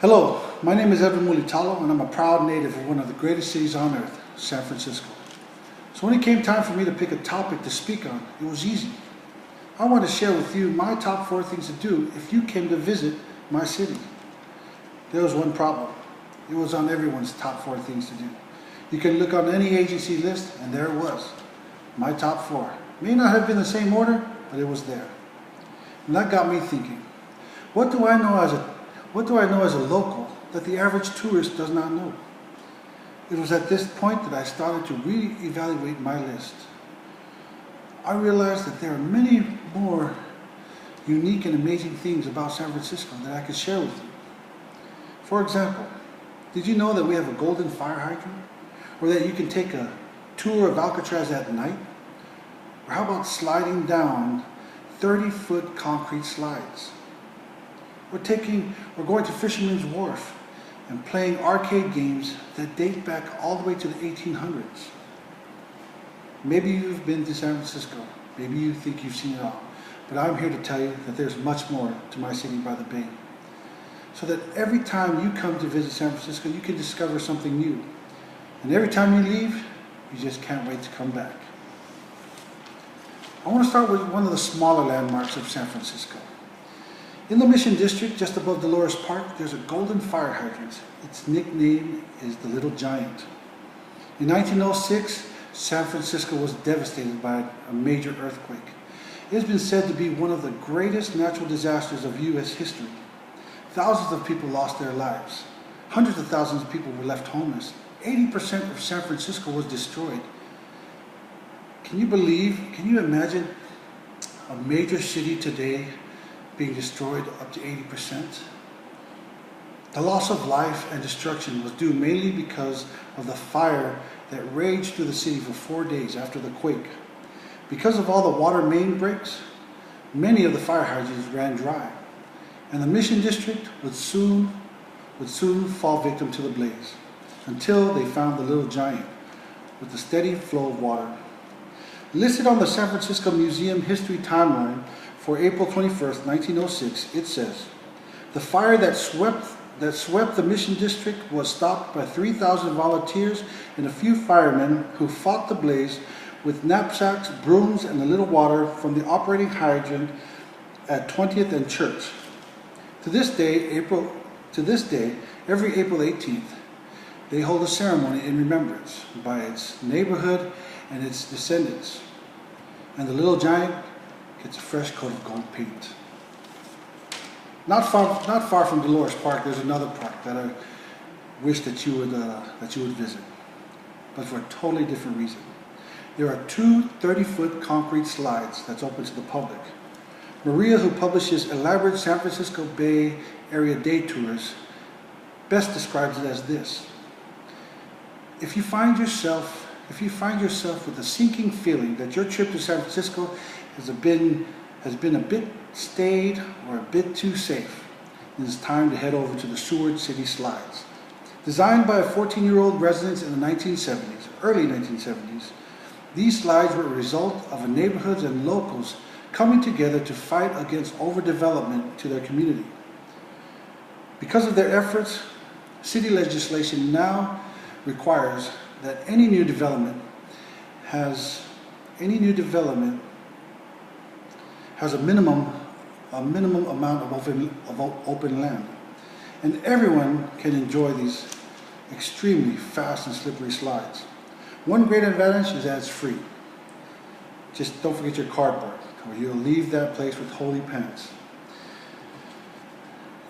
Hello, my name is Edwin Mulitalo and I'm a proud native of one of the greatest cities on earth, San Francisco. So when it came time for me to pick a topic to speak on, it was easy. I want to share with you my top 4 things to do if you came to visit my city. There was one problem. It was on everyone's top 4 things to do. You can look on any agency list and there it was. My top 4. May not have been the same order, but it was there. And that got me thinking, what do I know as a local that the average tourist does not know? It was at this point that I started to re-evaluate my list. I realized that there are many more unique and amazing things about San Francisco that I could share with you. For example, did you know that we have a golden fire hydrant? Or that you can take a tour of Alcatraz at night? Or how about sliding down 30-foot concrete slides? We're going to Fisherman's Wharf and playing arcade games that date back all the way to the 1800s. Maybe you've been to San Francisco. Maybe you think you've seen it all. But I'm here to tell you that there's much more to my city by the bay. So that every time you come to visit San Francisco, you can discover something new. And every time you leave, you just can't wait to come back. I want to start with one of the smaller landmarks of San Francisco. In the Mission District, just above Dolores Park, there's a golden fire hydrant. Its nickname is the Little Giant. In 1906, San Francisco was devastated by a major earthquake. It has been said to be one of the greatest natural disasters of U.S. history. Thousands of people lost their lives. Hundreds of thousands of people were left homeless. 80% of San Francisco was destroyed. Can you imagine a major city today being destroyed up to 80%? The loss of life and destruction was due mainly because of the fire that raged through the city for 4 days after the quake. Because of all the water main breaks, many of the fire hydrants ran dry, and the Mission District would soon fall victim to the blaze, until they found the Little Giant with a steady flow of water. Listed on the San Francisco Museum History Timeline for April 21st, 1906, it says, the fire that swept the Mission District was stopped by 3,000 volunteers and a few firemen who fought the blaze with knapsacks, brooms, and a little water from the operating hydrant at 20th and Church. To this day, every April 18th, they hold a ceremony in remembrance by its neighborhood and its descendants. And the Little Giant gets a fresh coat of gold paint. Not far from Dolores Park, there's another park that I wish that you would visit, but for a totally different reason. There are 2 30-foot concrete slides that's open to the public. Maria, who publishes elaborate San Francisco Bay Area day tours, best describes it as this. If you find yourself with a sinking feeling that your trip to San Francisco has been a bit staid or a bit too safe, then it's time to head over to the Seward City Slides. Designed by a 14-year-old resident in the early 1970s, these slides were a result of neighborhoods and locals coming together to fight against overdevelopment to their community. Because of their efforts, city legislation now requires that any new development has a minimum amount of open land, and everyone can enjoy these extremely fast and slippery slides. One great advantage is that it's free. Just don't forget your cardboard, or you'll leave that place with holy pants.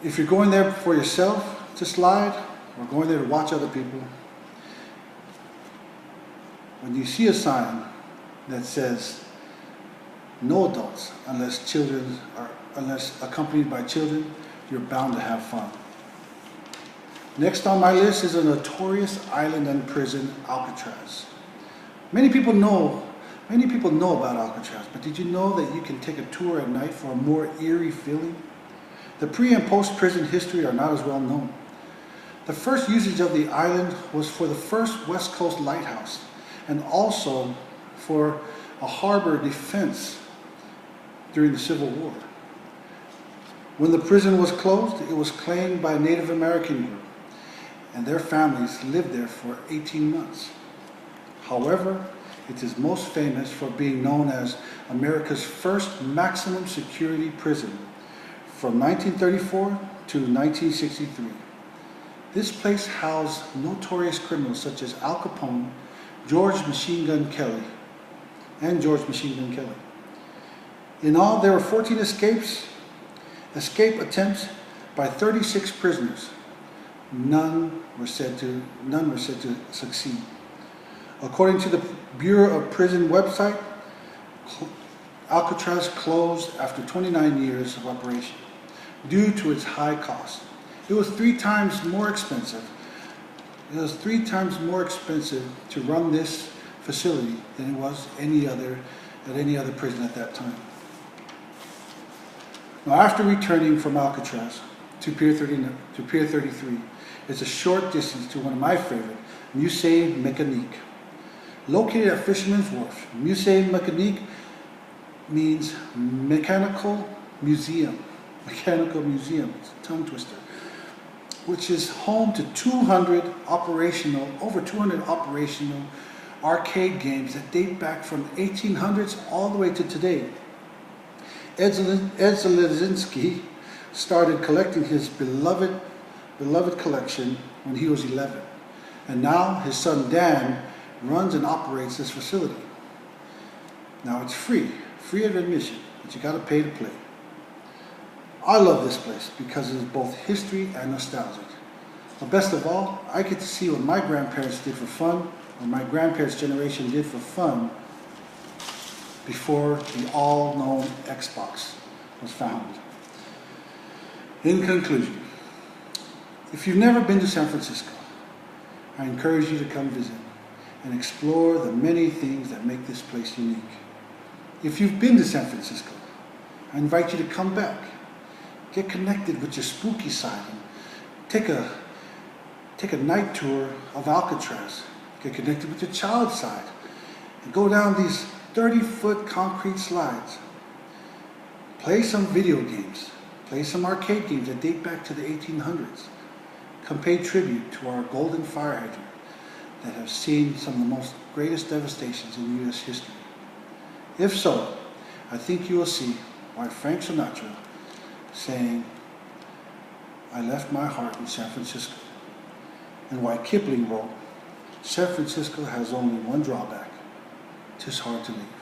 If you're going there for yourself to slide, or going there to watch other people, when you see a sign that says no adults unless accompanied by children, you're bound to have fun. Next on my list is a notorious island and prison, Alcatraz. Many people know about Alcatraz, but did you know that you can take a tour at night for a more eerie feeling? The pre- and post-prison history are not as well known. The first usage of the island was for the first West Coast lighthouse, and also for a harbor defense during the Civil War. When the prison was closed, it was claimed by a Native American group, and their families lived there for 18 months. However, it is most famous for being known as America's first maximum security prison from 1934 to 1963. This place housed notorious criminals such as Al Capone, George Machine Gun Kelly. In all, there were 14 escape attempts by 36 prisoners. None were said to succeed. According to the Bureau of Prison website, Alcatraz closed after 29 years of operation due to its high cost. It was 3 times more expensive. It was 3 times more expensive to run this facility than it was at any other prison at that time. Now, after returning from Alcatraz to Pier 33, it's a short distance to one of my favorite, Musée Mécanique. Located at Fisherman's Wharf, Musée Mécanique means mechanical museum. Mechanical museum, it's a tongue twister, which is home to over 200 operational arcade games that date back from 1800s all the way to today. Ed Zelinsky started collecting his beloved collection when he was 11, and now his son Dan runs and operates this facility. Now it's free of admission, but you got to pay to play. I love this place because it is both history and nostalgic. But best of all, I get to see what my grandparents did for fun, or my grandparents' generation did for fun before the all-known Xbox was found. In conclusion, if you've never been to San Francisco, I encourage you to come visit and explore the many things that make this place unique. If you've been to San Francisco, I invite you to come back. Get connected with your spooky side and take a night tour of Alcatraz. Get connected with your child side and go down these 30-foot concrete slides. Play some video games. Play some arcade games that date back to the 1800s. Come pay tribute to our golden fire hydrant that have seen some of the most greatest devastations in U.S. history. If so, I think you will see why Frank Sinatra saying, "I left my heart in San Francisco," and why Kipling wrote, "San Francisco has only one drawback: 'tis hard to leave."